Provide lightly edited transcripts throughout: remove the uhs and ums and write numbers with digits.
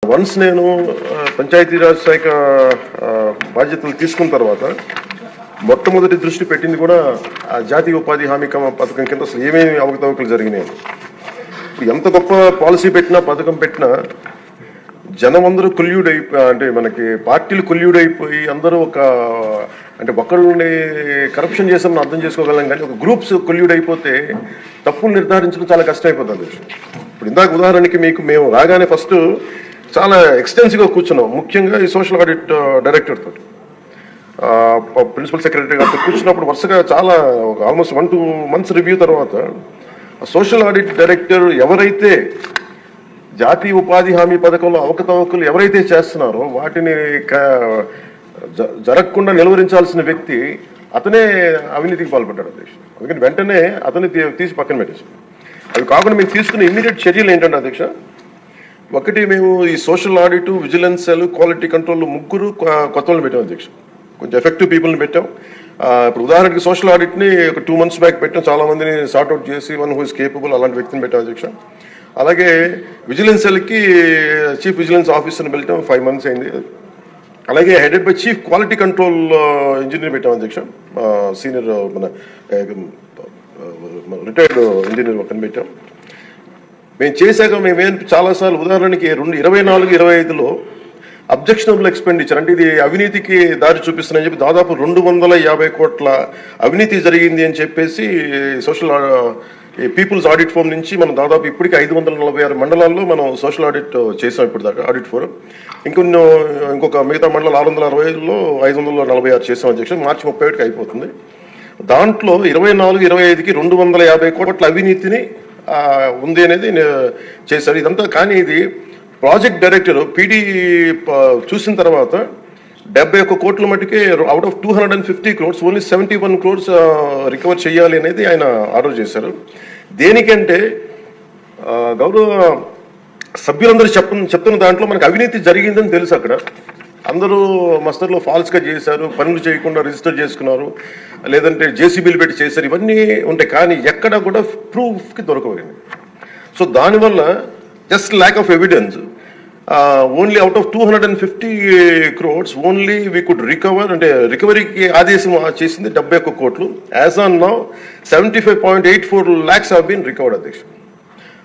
Once నేను పంచాయతీరాజ్ శాఖ బాధ్యతలు తీసుకున్న తర్వాత మొట్టమొదటి దృష్టి పెట్టింది కూడా జాతీయ ఉపాధి హామీ పథకం కింద అసలు ఏమేమి అవకతవకలు జరిగినాయి. ఎంత గొప్ప పాలసీ పెట్టినా పథకం పెట్టినా జనం అందరూ కొల్యూడ్ అయిపోయి, అంటే మనకి పార్టీలు కొల్యూడ్ అయిపోయి అందరూ అంటే ఒకళ్ళని కరప్షన్ చేసామని అర్థం చేసుకోగలం, కానీ ఒక గ్రూప్స్ కొల్యూడ్ అయిపోతే తప్పులు నిర్ధారించడం చాలా కష్టం అయిపోతుంది. ఇప్పుడు ఇందాక ఉదాహరణకి మేము రాగానే ఫస్ట్ చాలా ఎక్స్టెన్సివ్గా కూర్చున్నాం. ముఖ్యంగా ఈ సోషల్ ఆడిట్ డైరెక్టర్ తోటి, ప్రిన్సిపల్ సెక్రటరీ గారితో కూర్చున్నప్పుడు వరుసగా చాలా ఆల్మోస్ట్ 1-2 months రివ్యూ తర్వాత సోషల్ ఆడిట్ డైరెక్టర్ ఎవరైతే జాతీయ ఉపాధి హామీ పథకంలో అవకతవకలు ఎవరైతే చేస్తున్నారో వాటిని జరగకుండా నిలువరించాల్సిన వ్యక్తి అతనే అవినీతికి పాల్పడ్డాడు అధ్యక్ష. అందుకని వెంటనే అతన్ని తీసి పక్కన పెట్టేసాం. అవి కాకుండా మేము తీసుకున్న ఇమ్మీడియట్ చర్యలు ఏంటంటే అధ్యక్ష, ఒకటి మేము ఈ social audit, vigilance cell, quality control ముగ్గురు కొత్త వాళ్ళని పెట్టాం అధ్యక్ష. కొంచెం ఎఫెక్టివ్ పీపుల్ని పెట్టాం. ఇప్పుడు ఉదాహరణకి సోషల్ ఆడిట్ని ఒక 2 months బ్యాక్ పెట్టాం. చాలా మందిని సార్ట్అవుట్ చేసి వన్ హూ ఇస్ కేపబుల్ అలాంటి వ్యక్తిని పెట్టాం అధ్యక్ష. అలాగే విజిలెన్స్ సెల్కి చీఫ్ విజిలెన్స్ ఆఫీసర్ని పెట్టాం, 5 months అయింది. అలాగే headed by chief quality control engineer పెట్టాం అధ్యక్ష. సీనియర్ మన రిటైర్డ్ ఇంజనీర్ ఒకరిని పెట్టాం. మేము చేశాక మేమేం చాలాసార్లు ఉదాహరణకి 2024-25లో అబ్జెక్షనబుల్ ఎక్స్పెండిచర్, అంటే ఇది అవినీతికి దారి చూపిస్తుందని చెప్పి దాదాపు 250 కోట్ల అవినీతి జరిగింది అని చెప్పేసి సోషల్ పీపుల్స్ ఆడిట్ ఫోరం నుంచి మనం దాదాపు ఇప్పటికీ 546 మండలాల్లో మనం సోషల్ ఆడిట్ చేసాం ఇప్పుడు దాకా ఆడిట్ ఫోరం. ఇంకొక మిగతా మండలాలు 665లో 546 చేసాం అధ్యక్ష. మార్చి 31కి అయిపోతుంది. దాంట్లో 24-25కి 250 కోట్ల అవినీతిని ఉంది అనేది చేశారు. ఇదంతా కానీ ఇది ప్రాజెక్ట్ డైరెక్టర్ పీడీ చూసిన తర్వాత 71 కోట్ల మటుకే out of 250 crores only 71 crores recover చేయాలి అనేది ఆయన ఆర్డర్ చేశారు. దేనికంటే గౌరవ సభ్యులందరూ చెప్తున్న దాంట్లో మనకు అవినీతి జరిగిందని తెలుసు. అక్కడ అందరూ మస్తర్లో ఫాల్స్గా చేశారు, పనులు చేయకుండా రిజిస్టర్ చేసుకున్నారు, లేదంటే జేసీబీలు పెట్టి చేశారు, ఇవన్నీ ఉంటాయి. కానీ ఎక్కడ కూడా ప్రూఫ్కి దొరకలేదు. సో దానివల్ల just lack of evidence only out of 250 crores only we could recover, అంటే రికవరీకి ఆదేశం చేసింది 71 కోట్లు. As on now 75.84 lakhs have been recovered అధ్యక్ష.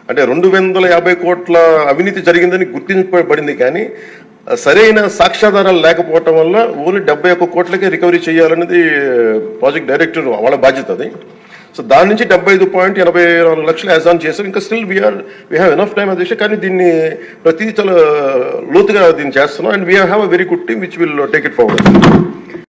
అంటే 250 కోట్ల అవినీతి జరిగిందని గుర్తింపబడింది, కానీ సరైన సాక్ష్యాధారాలు లేకపోవటం వల్ల ఓన్లీ 71 కోట్లకే రికవరీ చేయాలనేది ప్రాజెక్ట్ డైరెక్టర్ వాళ్ళ బాధ్యత అది. సో దాని నుంచి 75.84 లక్షలు యాజ్ ఆన్ చేసాం. ఇంకా still we have enough time అధ్యక్ష. కానీ దీన్ని ప్రతి చాలా లోతుగా దీన్ని చేస్తున్నాం. And we have a very good team which will take it forward.